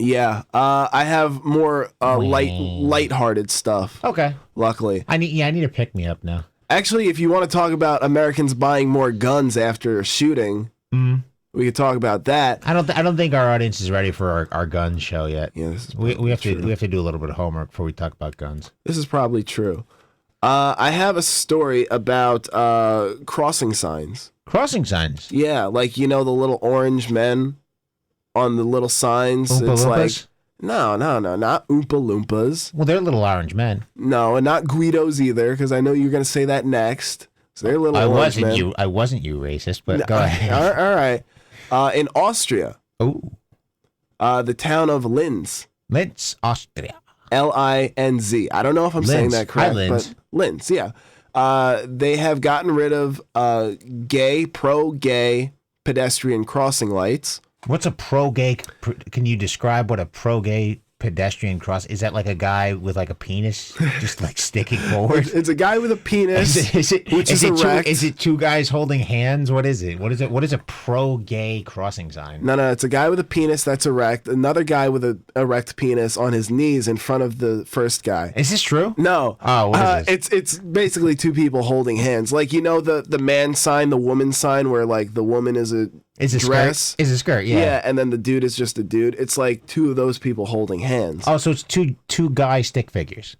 Yeah, I have more lighthearted stuff. Okay. Luckily, I need to pick me up now. actually, if you want to talk about Americans buying more guns after shooting, we could talk about that. I don't think our audience is ready for our gun show yet. Yeah, this is We have to do a little bit of homework before we talk about guns. This is probably true. I have a story about crossing signs. Crossing signs. Yeah, like the little orange men on the little signs. Oompa It's Loompas? like not Oompa Loompas. Well, they're little orange men. No, and not Guidos either, because I know you're gonna say that next. So they're little orange men. I wasn't you racist, but go ahead. All right. In Austria, Oh, the town of Linz, Linz, Austria. Linz. I don't know if I'm saying Linz. that correct, Hi, Linz. but Linz, yeah. They have gotten rid of pro-gay pedestrian crossing lights. What's a pro-gay? Can you describe what a pro-gay pedestrian cross is? That like a guy with like a penis just like sticking forward? It's a guy with a penis, which is erect. Is it two guys holding hands? What is it? What is it? What is a pro-gay crossing sign? No, it's a guy with a penis that's erect. Another guy with an erect penis on his knees in front of the first guy. Is this true? No. Oh, what is this? It's basically two people holding hands. Like the man sign, the woman sign, where like the woman is a dress. Skirt? Is a skirt? Yeah. Yeah, and then the dude is just a dude. It's like two of those people holding hands. Oh, so it's two guy stick figures.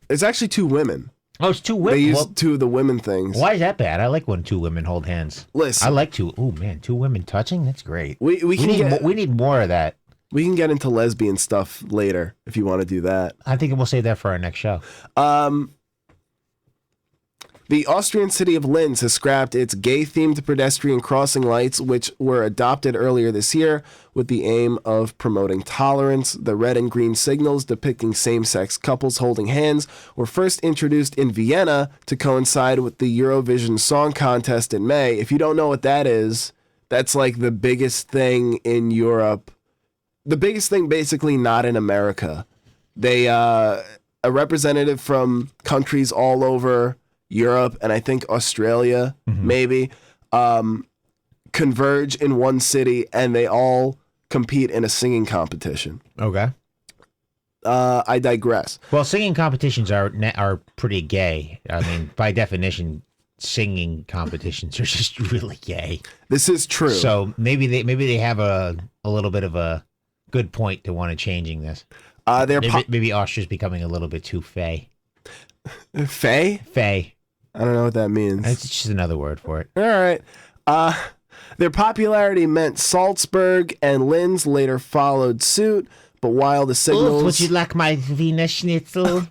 It's actually two women. Oh, it's two women. They use two of the women things. Why is that bad? I like when two women hold hands. Listen, I like two. Oh man, two women touching. That's great. We need more of that. We can get into lesbian stuff later if you want to do that. I think we'll save that for our next show. The Austrian city of Linz has scrapped its gay-themed pedestrian crossing lights, which were adopted earlier this year with the aim of promoting tolerance. The red and green signals depicting same-sex couples holding hands were first introduced in Vienna to coincide with the Eurovision Song Contest in May. If you don't know what that is, that's like the biggest thing in Europe. The biggest thing basically not in America. They, a representative from countries all over Europe, and I think Australia, maybe, converge in one city, and they all compete in a singing competition. Okay. I digress. Well, singing competitions are pretty gay. I mean, by definition, singing competitions are just really gay. This is true. So maybe they have a little bit of a good point to want to changing this. Maybe Austria's becoming a little bit too fey. Fey? Fey. I don't know what that means. It's just another word for it. All right. Their popularity meant Salzburg and Linz later followed suit, but while the signals... would you like my Wiener Schnitzel?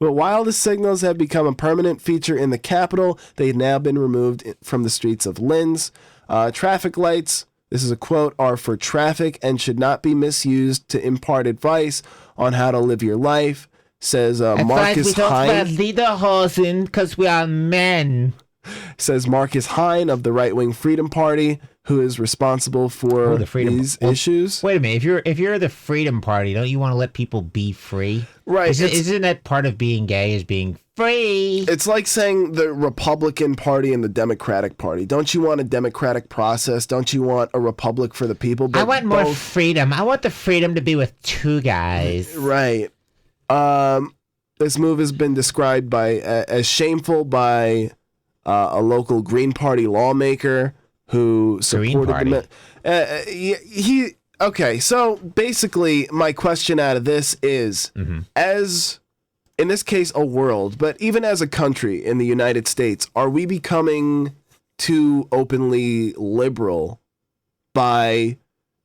But while the signals have become a permanent feature in the capital, they've now been removed from the streets of Linz. Traffic lights, this is a quote, are for traffic and should not be misused to impart advice on how to live your life. Says Marcus Hein. Lederhosen because we are men. Says Marcus Hein of the right-wing Freedom Party, who is responsible for these issues. Wait a minute. If you're the Freedom Party, don't you want to let people be free? Right. Isn't that part of being gay is being free? It's like saying the Republican Party and the Democratic Party. Don't you want a democratic process? Don't you want a republic for the people? But I want more freedom. I want the freedom to be with two guys. Right. This move has been described as shameful by a local Green Party lawmaker who supported the okay, so basically my question out of this is, as in this case a world, but even as a country in the United States, are we becoming too openly liberal by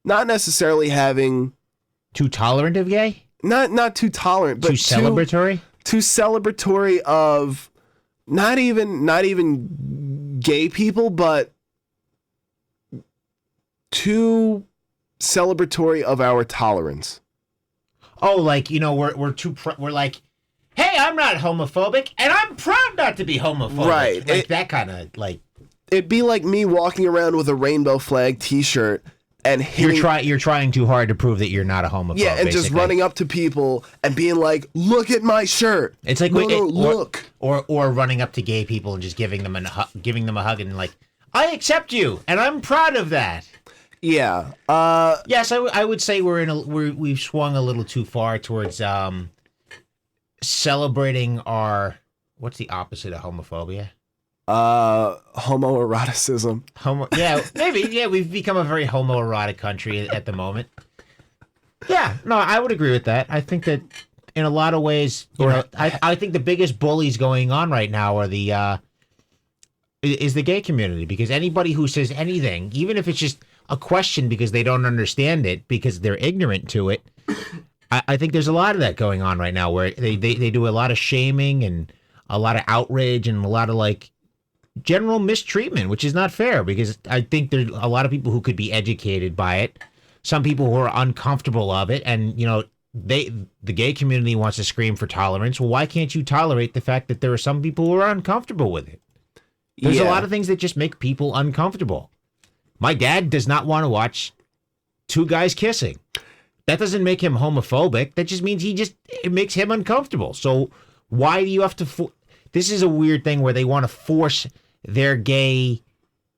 not necessarily having... Too tolerant of gay? Not too tolerant, but too celebratory? Too celebratory of not even gay people, but too celebratory of our tolerance. Oh, like, we're like, hey, I'm not homophobic, and I'm proud not to be homophobic. Right. Like that kind of, like... It'd be like me walking around with a rainbow flag t-shirt and hitting... You're trying too hard to prove that you're not a homophobe. Yeah, and basically. just running up to people and being like, "Look at my shirt." It's like look, or running up to gay people and just giving them a hug and like, "I accept you, and I'm proud of that." Yeah. Yes, I would say we've swung a little too far towards celebrating our, what's the opposite of homophobia? Homoeroticism. Yeah, maybe. Yeah, we've become a very homoerotic country at the moment. Yeah, no, I would agree with that. I think that in a lot of ways, I think the biggest bullies going on right now are is the gay community, because anybody who says anything, even if it's just a question because they don't understand it, because they're ignorant to it, I think there's a lot of that going on right now where they do a lot of shaming and a lot of outrage and a lot of like general mistreatment, which is not fair, because I think there's a lot of people who could be educated by it. Some people who are uncomfortable of it, and the gay community wants to scream for tolerance. Well, why can't you tolerate the fact that there are some people who are uncomfortable with it? There's a lot of things that just make people uncomfortable. My dad does not want to watch two guys kissing. That doesn't make him homophobic. That just means it makes him uncomfortable. So why do you have to this is a weird thing where they want to force their gay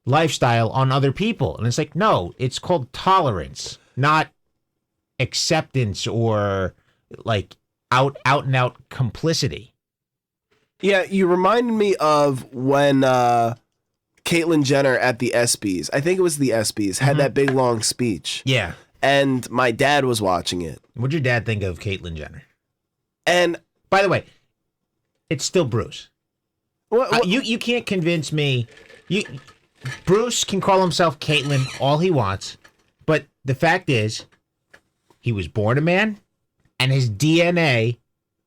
lifestyle on other people. And it's like, no, it's called tolerance, not acceptance or like out and out complicity. Yeah, you reminded me of when Caitlyn Jenner at the ESPYs, I think it was the ESPYs, had that big long speech. Yeah. And my dad was watching it. What'd your dad think of Caitlyn Jenner? And by the way, it's still Bruce. You can't convince me. Bruce can call himself Caitlyn all he wants, but the fact is, he was born a man, and his DNA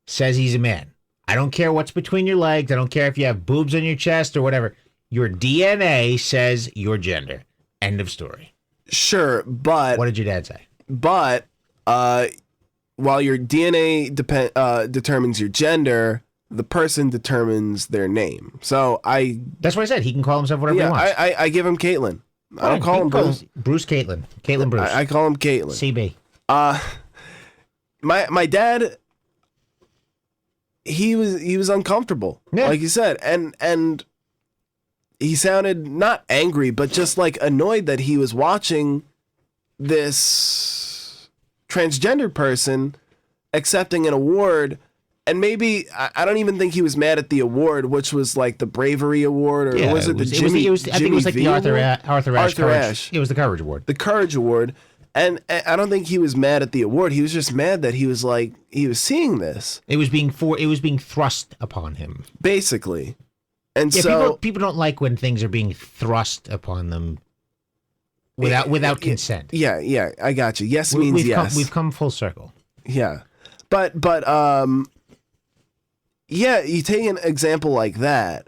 says he's a man. I don't care what's between your legs. I don't care if you have boobs on your chest or whatever. Your DNA says your gender. End of story. Sure, but... What did your dad say? But while your DNA determines your gender, the person determines their name. So That's what I said. He can call himself whatever he wants. I give him Caitlyn. I don't call him Bruce. Bruce Caitlyn. Caitlyn Bruce. I call him Caitlyn. CB. My dad... He was uncomfortable, like you said, and he sounded not angry, but just like annoyed that he was watching this transgender person accepting an award. And maybe I don't even think he was mad at the award, which was like the Bravery Award, or was it the Jimmy? I think it was like the Arthur Ashe. It was the Courage Award. The Courage Award. And I don't think he was mad at the award. He was just mad that he was seeing this. It was being thrust upon him, basically. And yeah, so people don't like when things are being thrust upon them without consent. Yeah, I got you. Yes means yes. We've come full circle. Yeah, but yeah, you take an example like that,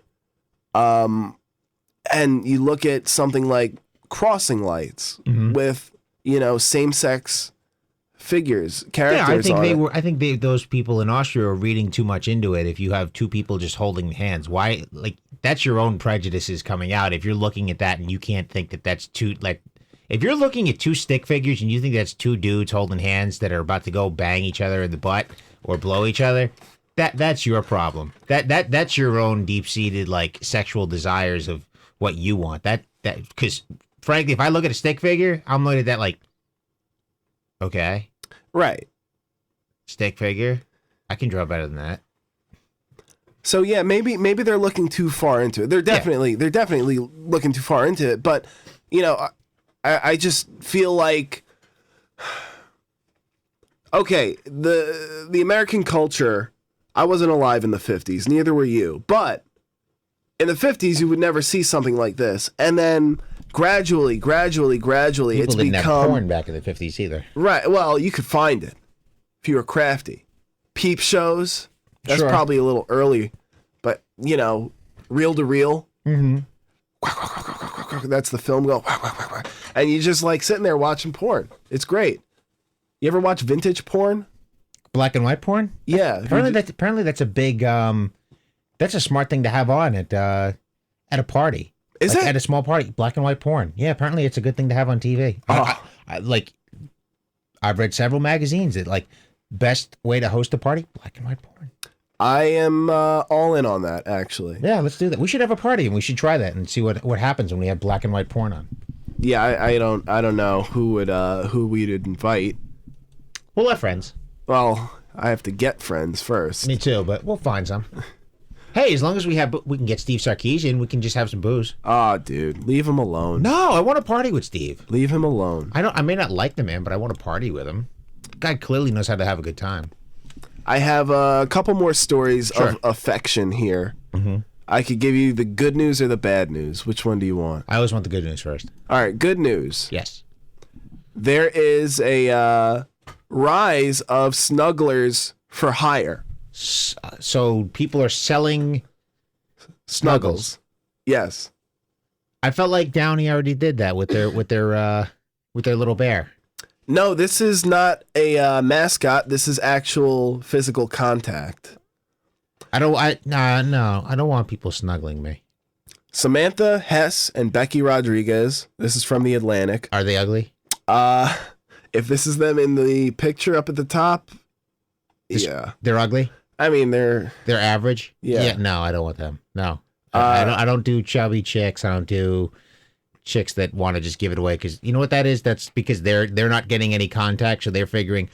and you look at something like Crossing Lights with same-sex characters. Yeah, I think those people in Austria are reading too much into it. If you have two people just holding hands, why? Like, that's your own prejudices coming out. If you're looking at that and you can't think that that's two, like, if you're looking at two stick figures and you think that's two dudes holding hands that are about to go bang each other in the butt or blow each other, that's your problem. That's your own deep-seated like sexual desires of what you want. That because. Frankly, if I look at a stick figure, I'm looking at that like, okay. Right. Stick figure. I can draw better than that. So yeah, maybe they're looking too far into it. They're definitely looking too far into it. But, I just feel like, okay, the American culture, I wasn't alive in the 50s, neither were you. But in the 50s, you would never see something like this. And then gradually, people it's didn't become have porn back in the 50s either. Right. Well, you could find it if you were crafty. Peep shows. That's Sure. probably a little early, but reel to reel. Mm-hmm. That's the film go, and you just like sitting there watching porn. It's great. You ever watch vintage porn? Black and white porn? Yeah. Apparently that's a big that's a smart thing to have on at a party. Is like it? At a small party? Black and white porn. Yeah, apparently it's a good thing to have on TV. Oh. I've read several magazines that like best way to host a party, black and white porn. I am all in on that, actually. Yeah, let's do that. We should have a party and we should try that and see what happens when we have black and white porn on. Yeah, I don't know who we'd invite. We'll have friends. Well, I have to get friends first. Me too, but we'll find some. Hey, as long as we can get Steve Sarkeesian, we can just have some booze. Ah, dude, leave him alone. No, I want to party with Steve. Leave him alone. I may not like the man, but I want to party with him. Guy clearly knows how to have a good time. I have a couple more stories Sure. of affection here. Mm-hmm. I could give you the good news or the bad news. Which one do you want? I always want the good news first. All right, good news. Yes. There is a rise of snugglers for hire. So people are selling snuggles. Yes. I felt like Downey already did that with their little bear. No, this is not a mascot. This is actual physical contact. I don't want people snuggling me. Samantha Hess and Becky Rodriguez. This is from The Atlantic. Are they ugly? If this is them in the picture up at the top, yeah. They're ugly? I mean, they're average? Yeah. No, I don't want them. No. I don't do chubby chicks. I don't do chicks that want to just give it away, because you know what that is? That's because they're not getting any contact, so they're figuring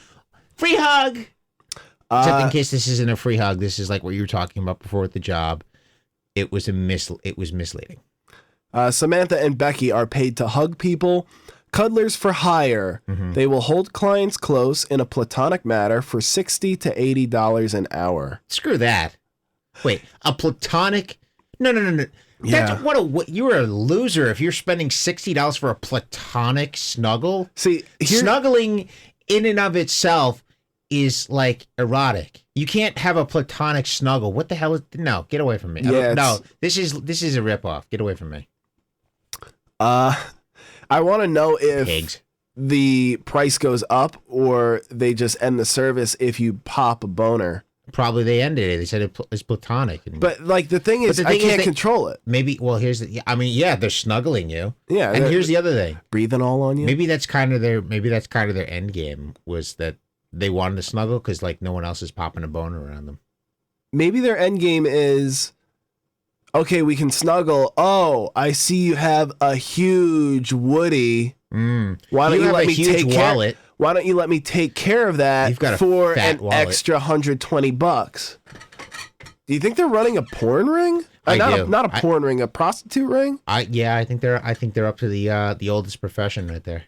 free hug. Except in case this isn't a free hug, this is like what you were talking about before with the job. It was misleading. Samantha and Becky are paid to hug people. Cuddlers for hire. Mm-hmm. They will hold clients close in a platonic matter for $60 to $80 an hour. Screw that. Wait, a platonic? No. Yeah. What you're a loser if you're spending $60 for a platonic snuggle. See, snuggling in and of itself is like erotic. You can't have a platonic snuggle. What the hell is? No, get away from me. Yeah, no, this is a ripoff. Get away from me. I want to know if Pigs. the price goes up or they just end the service if you pop a boner. Probably they ended it. They said it's platonic. But like the thing is, I can't control it. Maybe. Well, here's the. I mean, yeah, they're snuggling you. Yeah, and here's the other thing. Breathing all on you. Maybe that's kind of their. Maybe that's kind of their end game, was that they wanted to snuggle because like no one else is popping a boner around them. Maybe their end game is, okay, we can snuggle. Oh, I see you have a huge Woody. Why don't you let me take wallet. Why don't you let me take care of that for an extra $120? Do you think they're running a porn ring? Not a porn ring, a prostitute ring? I think they're up to the oldest profession right there.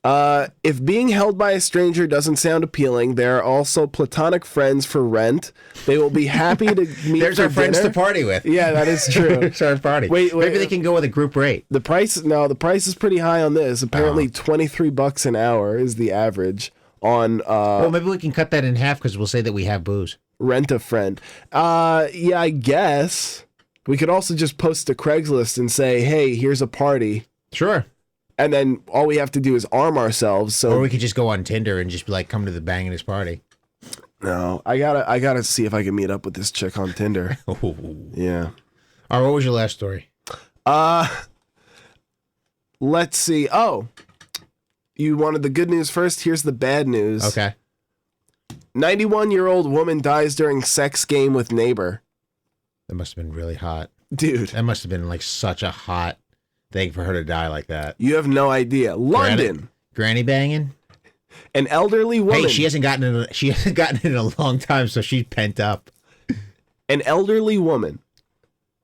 If being held by a stranger doesn't sound appealing, there are also platonic friends for rent. They will be happy to meet. There's for our friends dinner. to party with. Yeah, that is true. It's our party. Wait, maybe they can go with a group rate. The price is pretty high on this. Apparently, $23 an hour is the average on. Well, maybe we can cut that in half because we'll say that we have booze. Rent a friend. Yeah, I guess we could also just post to Craigslist and say, "Hey, here's a party." Sure. And then all we have to do is arm ourselves. So, or we could just go on Tinder and just be like, "Come to the Banging party." No, I gotta see if I can meet up with this chick on Tinder. Yeah. All right, what was your last story? Let's see. Oh, you wanted the good news first? Here's the bad news. Okay. 91-year-old woman dies during sex game with neighbor. That must have been really hot. Dude. That must have been like such a hot thing for her to die like that. You have no idea. London. Granny banging? An elderly woman. Hey, she hasn't gotten it in a long time, so she's pent up. An elderly woman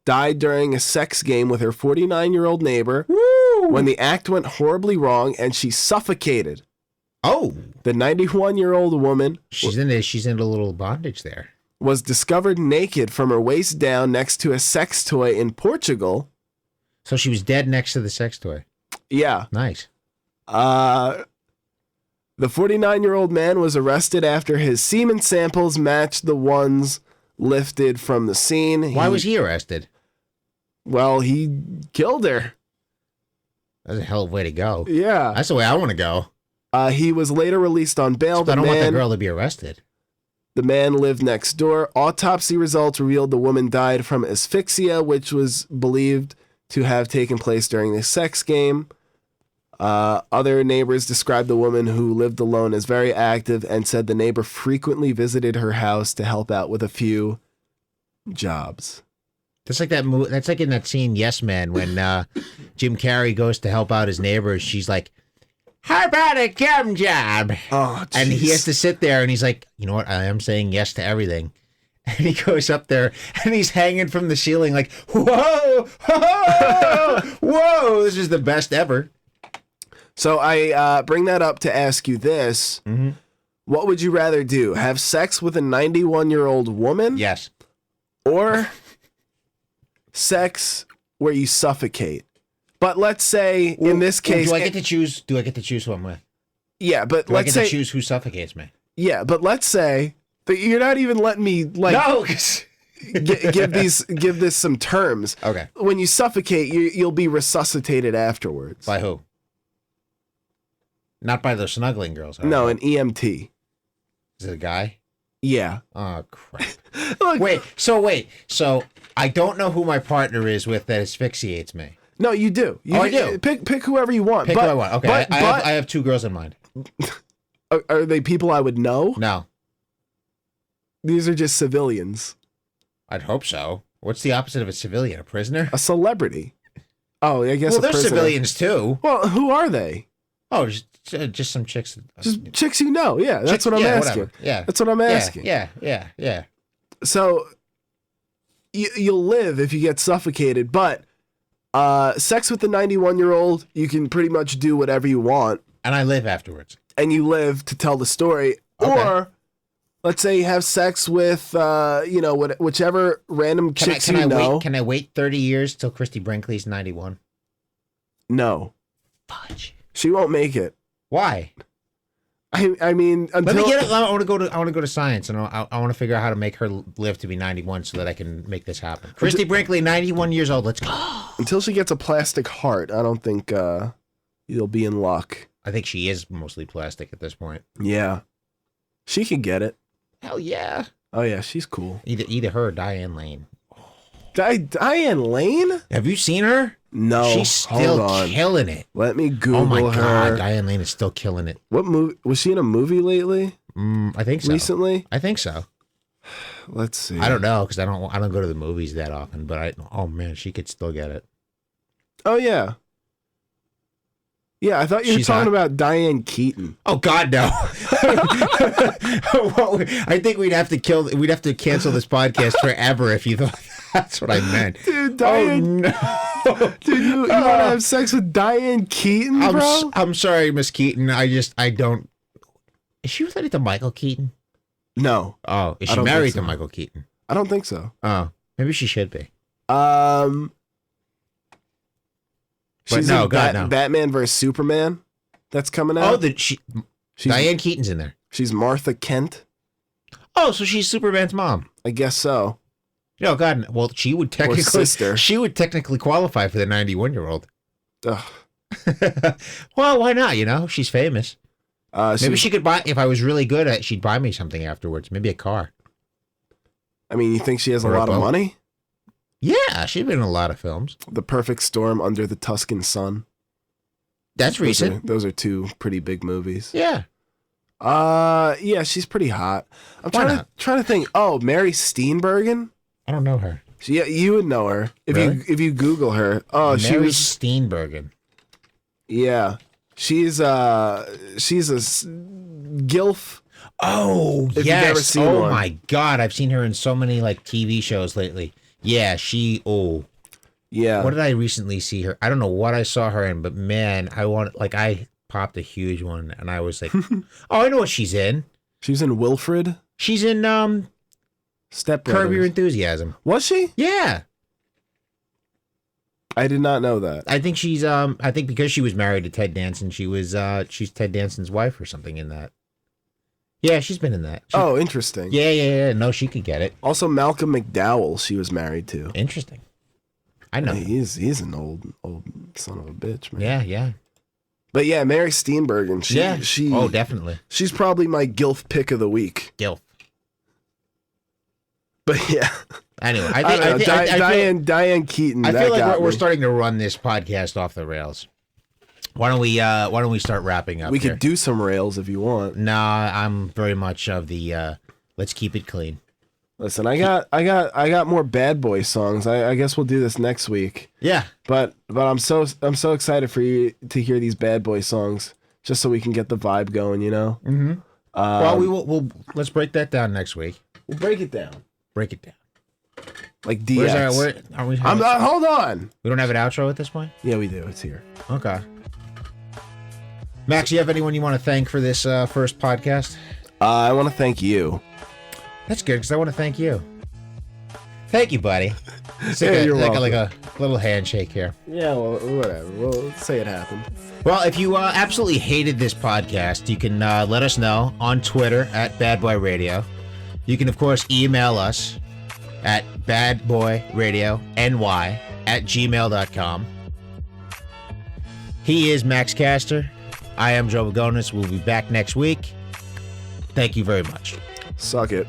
died during a sex game with her 49-year-old neighbor. Woo! When the act went horribly wrong and she suffocated. Oh. The 91-year-old woman. She's in a little bondage there. Was discovered naked from her waist down next to a sex toy in Portugal. So she was dead next to the sex toy. Yeah. Nice. The 49-year-old man was arrested after his semen samples matched the ones lifted from the scene. Why was he arrested? Well, he killed her. That's a hell of a way to go. Yeah. That's the way I want to go. He was later released on bail. I don't want that girl to be arrested. The man lived next door. Autopsy results revealed the woman died from asphyxia, which was believed to have taken place during the sex game. Other neighbors described the woman who lived alone as very active and said the neighbor frequently visited her house to help out with a few jobs. That's like that movie. That's like in that scene, Yes Man, when Jim Carrey goes to help out his neighbors. She's like, "How about a cum job?" Oh, And he jeez. has to sit there, and he's like, "You know what? I am saying yes to everything." And he goes up there, and he's hanging from the ceiling, like, "Whoa, whoa, whoa!" This is the best ever. So I bring that up to ask you this. Mm-hmm. What would you rather do? Have sex with a 91-year-old woman? Yes. Or sex where you suffocate? But let's say in this case, do I get to choose? Do I get to choose who I'm with? yeah, but Do I let's get to say, choose who suffocates me? yeah, but let's say that you're not even letting me like No. 'Cause- give this some terms. Okay. When you suffocate, you'll be resuscitated afterwards. By who? Not by those snuggling girls. No, an EMT. Is it a guy? Yeah. Oh crap. Look, Wait. So I don't know who my partner is with that asphyxiates me. no, you do. You, Oh, I do. Pick whoever you want. Pick but, who I want. Okay. But, I have two girls in mind. are they people I would know? No. These are just civilians. I'd hope so. What's the opposite of a civilian? A prisoner? A celebrity. Oh, I guess Well, a they're prisoner. civilians too. Well, who are they? Oh, just some chicks. Just chicks you know. Yeah, that's what I'm yeah, asking. whatever. Yeah. That's what I'm asking. Yeah. So you'll live if you get suffocated, but sex with the 91-year-old, you can pretty much do whatever you want, And I live afterwards. and you live to tell the story. Okay. Or let's say you have sex with whichever random chicks Can I you know. wait? Can I wait 30 years till Christy Brinkley's 91? No, Fudge. she won't make it. Why? I mean, until Let me get it. I want to go to science, and I want to figure out how to make her live to be 91 so that I can make this happen. Christy Brinkley, 91 years old. Let's go. until she gets a plastic heart, I don't think you'll be in luck. I think she is mostly plastic at this point. Yeah, she could get it. Hell yeah. Oh yeah, she's cool. Either her or Diane Lane. Diane Lane? Have you seen her? No, She's hold still on. killing it. Let me Google Oh my her. god, Diane Lane is still killing it. What movie was she in? A movie lately? I think so. Recently? I think so. Let's see. I don't know because I don't go to the movies that often. But oh man, she could still get it. Oh yeah. Yeah, I thought you were She's talking hot. about Diane Keaton. Oh God, no! Well, I think we'd have to cancel this podcast forever if you thought that's what I meant. Dude, Diane. Oh no! Dude, you want to have sex with Diane Keaton, bro? I'm sorry, Miss Keaton. I don't. Is she related to Michael Keaton? No, Oh, is I she don't married think so. to Michael Keaton? I don't think so. Oh, maybe she should be. She's no, in God, no. Batman vs Superman. That's coming out. Oh, she's, Diane Keaton's in there. she's Martha Kent. Oh, so she's Superman's mom. I guess so. No, God. Well, she would technically sister. She would technically qualify for the 91-year-old. Ugh. Well, why not? You know, she's famous. Maybe She- she could buy. If I was really good at, she'd buy me something afterwards. Maybe a car. I mean, you think she has a Or a lot of boat. money? Yeah, she's been in a lot of films. The Perfect Storm, Under the Tuscan Sun. That's recent. Those are two pretty big movies. Yeah. Yeah, she's pretty hot. I'm Why trying not? to think. Oh, Mary Steenburgen. I don't know her. Yeah, you would know her Really? if you Google her. Oh, Mary she was. Steenburgen. Yeah, she's a gilf. Oh, If you've yes. ever seen oh one. my God, I've seen her in so many like TV shows lately. Yeah, she. Oh, Yeah, what did I recently see her? I don't know what I saw her in, but man, I popped a huge one, and I was like, oh, I know what she's in. she's in Wilfred. She's in Step Curb Your Brothers. Enthusiasm. Was she? Yeah, I did not know that. I think she's I think because she was married to Ted Danson, she's Ted Danson's wife or something in that. Yeah, she's been in that. Oh, interesting. Yeah. No, she could get it. Also, Malcolm McDowell, she was married to. Interesting. I know. He's an old son of a bitch, man. Yeah. But yeah, Mary Steenburgen. She. Oh, definitely. She's probably my gilf pick of the week. Gilf. But yeah, Anyway, I don't know. Diane Keaton. I that feel like got we're me. starting to run this podcast off the rails. Why don't we start wrapping up? We here? could do some rails if you want. Nah, I'm very much of the let's keep it clean. Listen, I got more Bad Boy songs. I guess we'll do this next week. Yeah. But I'm so excited for you to hear these Bad Boy songs, just so we can get the vibe going. You know. Mm-hmm. Well, we'll let's break that down next week. We'll break it down. Break it down. Like DX. Are we? I'm not. Hold on. We don't have an outro at this point. Yeah, we do. It's here. Okay. Max, you have anyone you want to thank for this first podcast? I want to thank you. That's good because I want to thank you. Thank you, buddy. It's Yeah, you're welcome. like a little handshake here. Yeah, well, whatever. We'll say it happened. Well, if you absolutely hated this podcast, you can let us know on Twitter at Bad Boy Radio. You can, of course, email us at badboyradiony@gmail.com. He is Max Caster. I am Joe Bagonis. We'll be back next week. Thank you very much. Suck it.